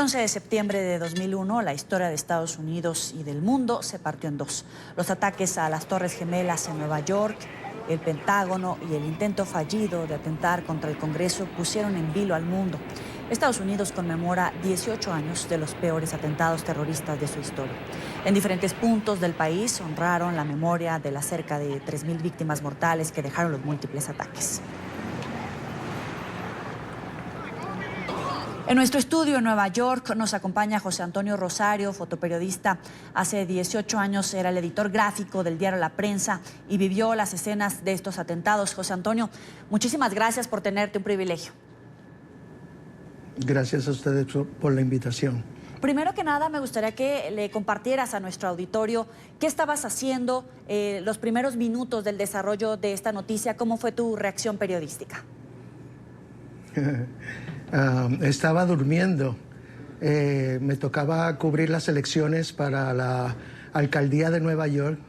El 11 de septiembre de 2001, la historia de Estados Unidos y del mundo se partió en dos. Los ataques a las Torres Gemelas en Nueva York, el Pentágono y el intento fallido de atentar contra el Congreso pusieron en vilo al mundo. Estados Unidos conmemora 18 años de los peores atentados terroristas de su historia. En diferentes puntos del país honraron la memoria de las cerca de 3.000 víctimas mortales que dejaron los múltiples ataques. En nuestro estudio en Nueva York nos acompaña José Antonio Rosario, fotoperiodista. Hace 18 años era el editor gráfico del diario La Prensa y vivió las escenas de estos atentados. José Antonio, muchísimas gracias por tenerte, un privilegio. Gracias a ustedes por la invitación. Primero que nada, me gustaría que le compartieras a nuestro auditorio qué estabas haciendo los primeros minutos del desarrollo de esta noticia. ¿Cómo fue tu reacción periodística? Estaba durmiendo. Me tocaba cubrir las elecciones para la alcaldía de Nueva York.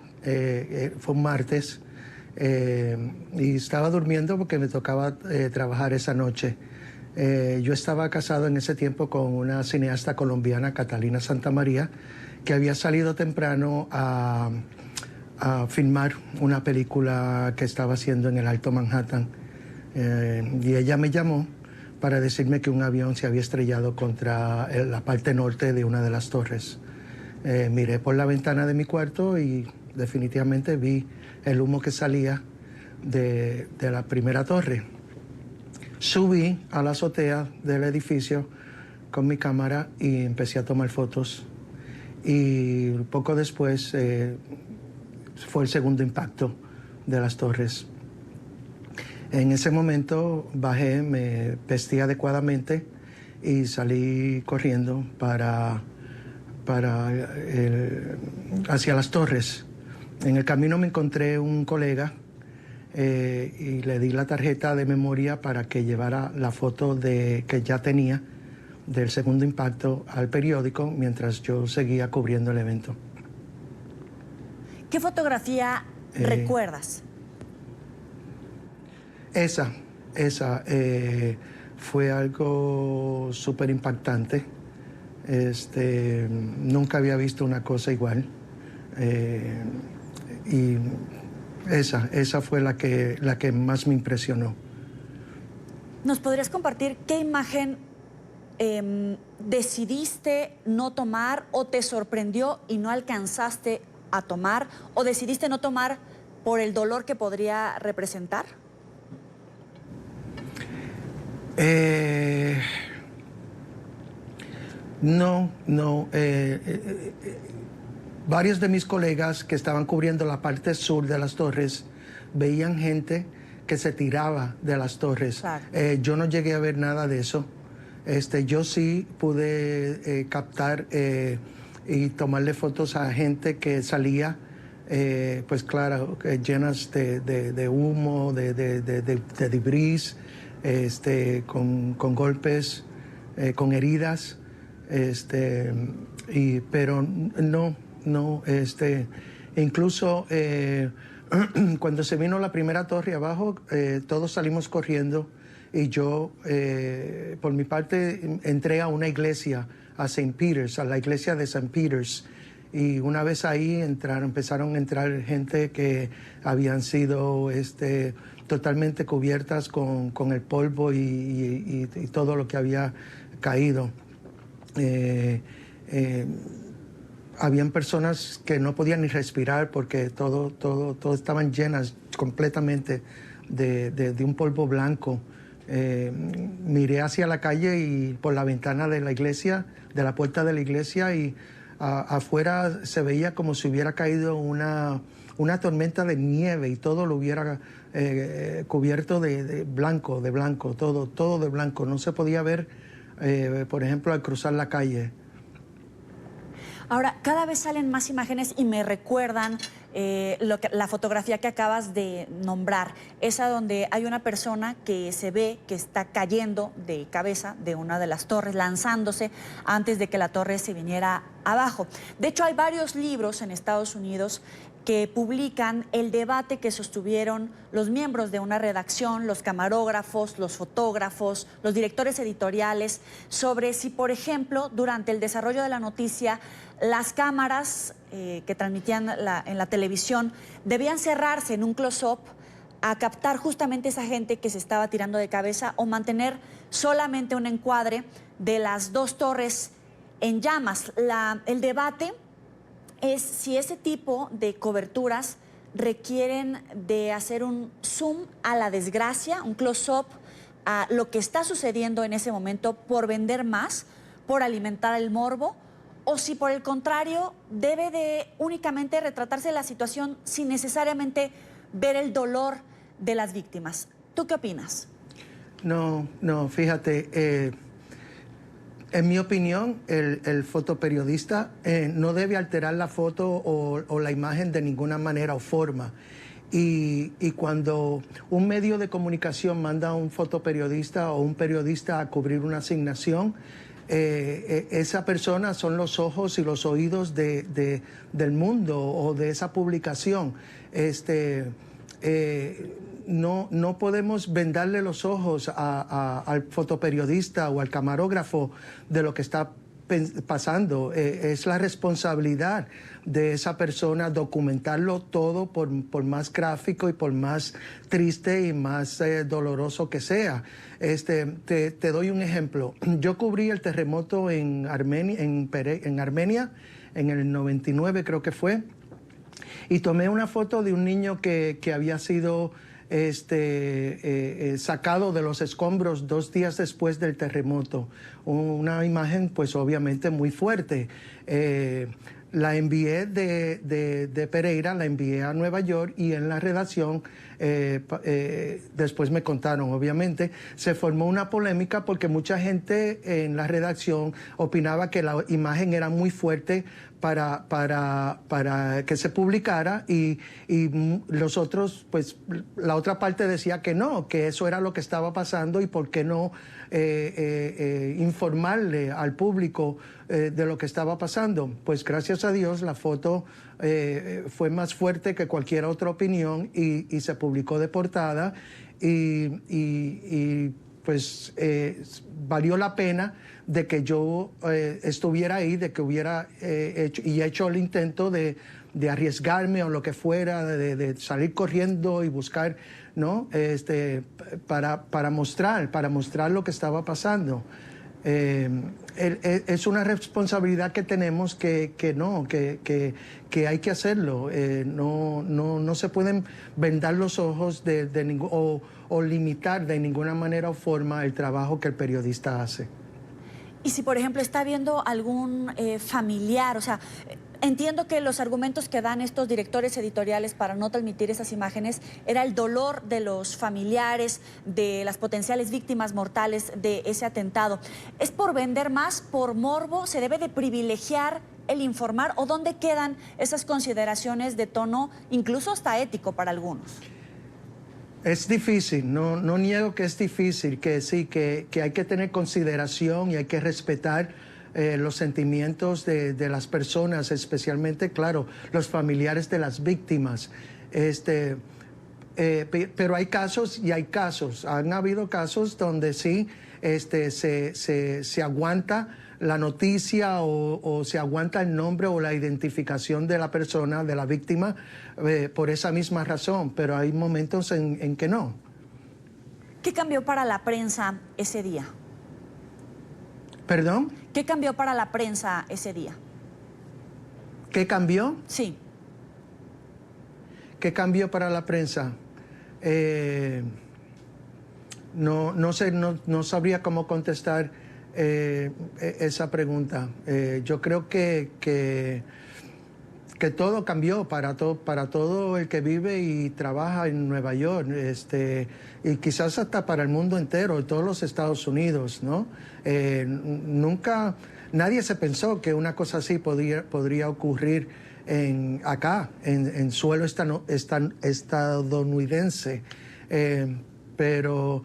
Fue un martes. Y estaba durmiendo porque me tocaba trabajar esa noche. Yo estaba casado en ese tiempo con una cineasta colombiana, Catalina Santamaría, que había salido temprano a filmar una película que estaba haciendo en el Alto Manhattan. Y ella me llamó para decirme que un avión se había estrellado contra la parte norte de una de las torres. Miré por la ventana de mi cuarto y definitivamente vi el humo que salía de la primera torre. Subí a la azotea del edificio con mi cámara y empecé a tomar fotos. Y poco después fue el segundo impacto de las torres. En ese momento bajé, me vestí adecuadamente y salí corriendo hacia las torres. En el camino me encontré un colega y le di la tarjeta de memoria para que llevara la foto que ya tenía del segundo impacto al periódico mientras yo seguía cubriendo el evento. ¿Qué fotografía recuerdas? Esa fue algo súper impactante. Nunca había visto una cosa igual. Y esa fue la que más me impresionó. ¿Nos podrías compartir qué imagen decidiste no tomar o te sorprendió y no alcanzaste a tomar, o decidiste no tomar por el dolor que podría representar? No. Varios de mis colegas que estaban cubriendo la parte sur de las torres veían gente que se tiraba de las torres. Claro. Yo no llegué a ver nada de eso. Yo sí pude captar y tomarle fotos a gente que salía, pues claro, llenas de humo, de debris, con golpes, con heridas, pero no, incluso cuando se vino la primera torre abajo, todos salimos corriendo y yo, por mi parte, entré a una iglesia, a St. Peter's, a la iglesia de St. Peter's. Y una vez ahí empezaron a entrar gente que habían sido totalmente cubiertas con el polvo y todo lo que había caído. Habían personas que no podían ni respirar porque todo estaban llenas completamente de un polvo blanco. Miré hacia la calle y por la ventana de la iglesia, de la puerta de la iglesia, y afuera se veía como si hubiera caído una tormenta de nieve y todo lo hubiera cubierto de blanco, todo de blanco. No se podía ver, por ejemplo, al cruzar la calle. Ahora, cada vez salen más imágenes y me recuerdan la fotografía que acabas de nombrar, esa donde hay una persona que se ve que está cayendo de cabeza de una de las torres, lanzándose antes de que la torre se viniera abajo. De hecho, hay varios libros en Estados Unidos que publican el debate que sostuvieron los miembros de una redacción, los camarógrafos, los fotógrafos, los directores editoriales, sobre si, por ejemplo, durante el desarrollo de la noticia, las cámaras que transmitían en la televisión debían cerrarse en un close-up a captar justamente esa gente que se estaba tirando de cabeza, o mantener solamente un encuadre de las dos torres en llamas. El debate es si ese tipo de coberturas requieren de hacer un zoom a la desgracia, un close-up a lo que está sucediendo en ese momento por vender más, por alimentar el morbo, o si por el contrario debe de únicamente retratarse la situación sin necesariamente ver el dolor de las víctimas. ¿Tú qué opinas? No, fíjate, en mi opinión, el fotoperiodista no debe alterar la foto o la imagen de ninguna manera o forma. Y cuando un medio de comunicación manda a un fotoperiodista o un periodista a cubrir una asignación, esa persona son los ojos y los oídos del mundo o de esa publicación. No podemos vendarle los ojos al fotoperiodista o al camarógrafo de lo que está pasando. Es la responsabilidad de esa persona documentarlo todo, por más gráfico y por más triste y más doloroso que sea. Te doy un ejemplo. Yo cubrí el terremoto en Armenia, en el 99 creo que fue, y tomé una foto de un niño que había sido sacado de los escombros 2 días después del terremoto. Una imagen pues obviamente muy fuerte. La envié de Pereira, la envié a Nueva York, y en la redacción después me contaron, obviamente, se formó una polémica porque mucha gente en la redacción opinaba que la imagen era muy fuerte para que se publicara, y los otros, pues la otra parte decía que no, que eso era lo que estaba pasando y por qué no informarle al público de lo que estaba pasando. Pues gracias a Dios la foto fue más fuerte que cualquier otra opinión y se publicó de portada, y pues valió la pena de que yo estuviera ahí, de que hubiera hecho el intento de arriesgarme o lo que fuera, de salir corriendo y buscar, ¿no? Para mostrar lo que estaba pasando. Es una responsabilidad que tenemos que hay que hacerlo. No se pueden vendar los ojos o limitar de ninguna manera o forma el trabajo que el periodista hace. Y si, por ejemplo, está viendo algún familiar, o sea, entiendo que los argumentos que dan estos directores editoriales para no transmitir esas imágenes era el dolor de los familiares, de las potenciales víctimas mortales de ese atentado. ¿Es por vender más, por morbo? ¿Se debe de privilegiar el informar? ¿O dónde quedan esas consideraciones de tono incluso hasta ético para algunos? Es difícil, no niego que es difícil, que sí, que hay que tener consideración y hay que respetar los sentimientos de las personas, especialmente, claro, los familiares de las víctimas. Pero hay casos y hay casos. Han habido casos donde sí se aguanta la noticia o se aguanta el nombre o la identificación de la persona, de la víctima, por esa misma razón, pero hay momentos en que no. ¿Qué cambió para la prensa ese día? ¿Perdón? ¿Qué cambió para la prensa ese día? ¿Qué cambió? Sí. ¿Qué cambió para la prensa? No sé, no sabría cómo contestar esa pregunta. Yo creo que todo cambió para todo el que vive y trabaja en Nueva York, y quizás hasta para el mundo entero, todos los Estados Unidos, ¿no? Nadie se pensó que una cosa así podría ocurrir acá, en suelo estadounidense, pero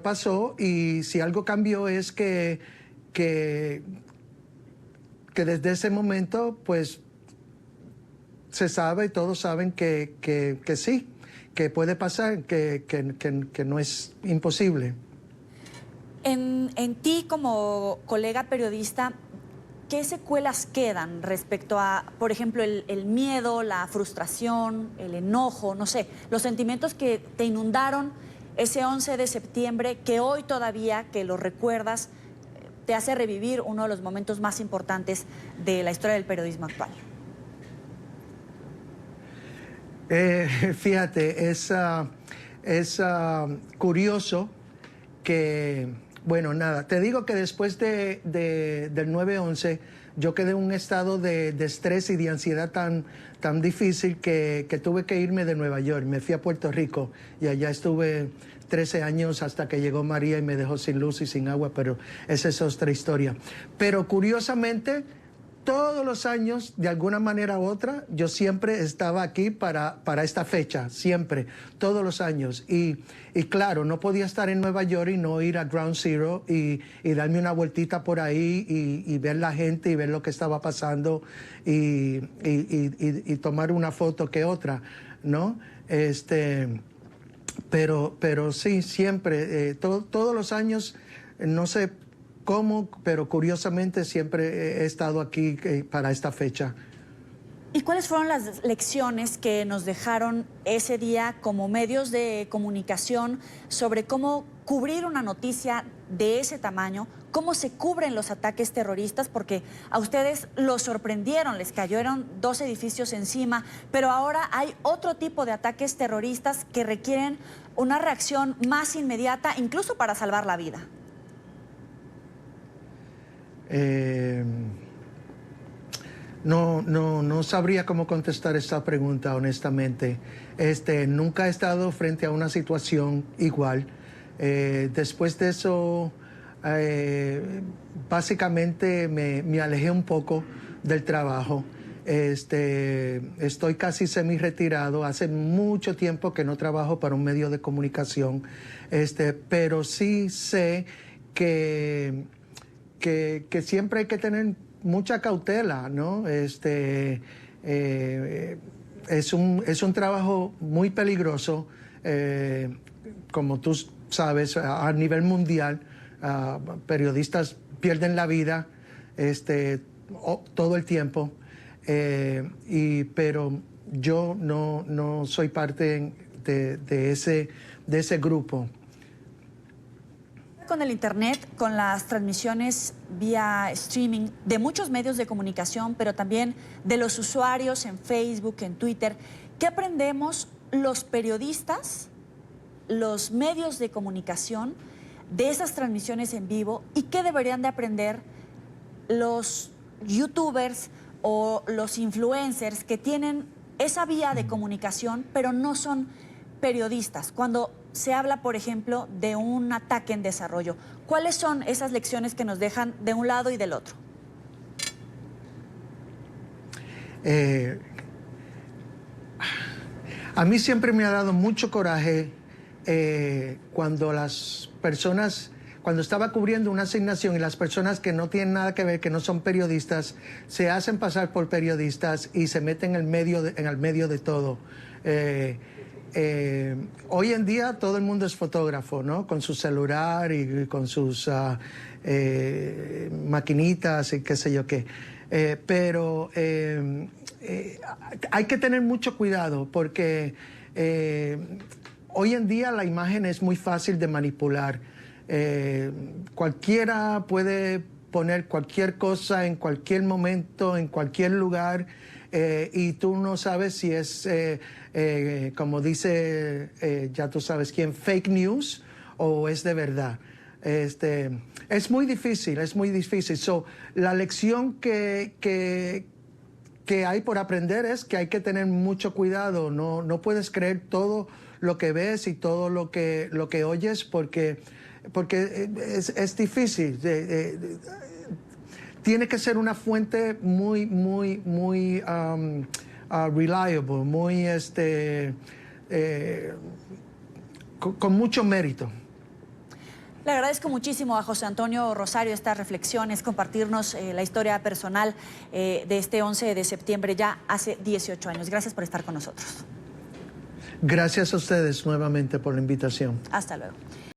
pasó, y si algo cambió es que desde ese momento, pues, se sabe, todos saben que sí, que puede pasar, que no es imposible. En ti como colega periodista, ¿qué secuelas quedan respecto a, por ejemplo, el miedo, la frustración, el enojo, no sé, los sentimientos que te inundaron ese 11 de septiembre, que hoy todavía, que lo recuerdas, te hace revivir uno de los momentos más importantes de la historia del periodismo actual? Fíjate, es curioso que, bueno, nada, te digo que después del 9/11 yo quedé en un estado de estrés y de ansiedad tan difícil que tuve que irme de Nueva York. Me fui a Puerto Rico y allá estuve 13 años hasta que llegó María y me dejó sin luz y sin agua, pero esa es otra historia. Pero curiosamente, todos los años, de alguna manera u otra, yo siempre estaba aquí para esta fecha, siempre, todos los años. Y claro, no podía estar en Nueva York y no ir a Ground Zero y darme una vueltita por ahí y ver la gente y ver lo que estaba pasando y tomar una foto que otra, ¿no? Pero sí, siempre, todos los años, no sé cómo, pero curiosamente siempre he estado aquí para esta fecha. ¿Y cuáles fueron las lecciones que nos dejaron ese día como medios de comunicación sobre cómo cubrir una noticia de ese tamaño, cómo se cubren los ataques terroristas? Porque a ustedes los sorprendieron, les cayeron 2 edificios encima, pero ahora hay otro tipo de ataques terroristas que requieren una reacción más inmediata, incluso para salvar la vida. No sabría cómo contestar esta pregunta, honestamente. Nunca he estado frente a una situación igual. Después de eso, básicamente me alejé un poco del trabajo. Estoy casi semi-retirado. Hace mucho tiempo que no trabajo para un medio de comunicación, pero sí sé que siempre hay que tener mucha cautela, ¿no? Es un trabajo muy peligroso, como tú sabes, a nivel mundial. Periodistas pierden la vida todo el tiempo, pero yo no soy parte de ese grupo. Con el internet, con las transmisiones vía streaming de muchos medios de comunicación, pero también de los usuarios en Facebook, en Twitter, ¿qué aprendemos los periodistas, los medios de comunicación de esas transmisiones en vivo, y qué deberían de aprender los youtubers o los influencers que tienen esa vía de comunicación, pero no son periodistas? Cuando se habla, por ejemplo, de un ataque en desarrollo, ¿cuáles son esas lecciones que nos dejan de un lado y del otro? A mí siempre me ha dado mucho coraje cuando las personas, cuando estaba cubriendo una asignación y las personas que no tienen nada que ver, que no son periodistas, se hacen pasar por periodistas y se meten en el medio de todo. Hoy en día todo el mundo es fotógrafo, ¿no? Con su celular y con sus maquinitas y qué sé yo qué. Pero hay que tener mucho cuidado porque hoy en día la imagen es muy fácil de manipular. Cualquiera puede poner cualquier cosa en cualquier momento, en cualquier lugar, y tú no sabes si es, como dice, ya tú sabes quién, fake news o es de verdad. Es muy difícil, es muy difícil. So, la lección que hay por aprender es que hay que tener mucho cuidado. No puedes creer todo lo que ves y todo lo que oyes porque es difícil. Tiene que ser una fuente muy reliable, muy con mucho mérito. Le agradezco muchísimo a José Antonio Rosario estas reflexiones, compartirnos la historia personal de este 11 de septiembre, ya hace 18 años. Gracias por estar con nosotros. Gracias a ustedes nuevamente por la invitación. Hasta luego.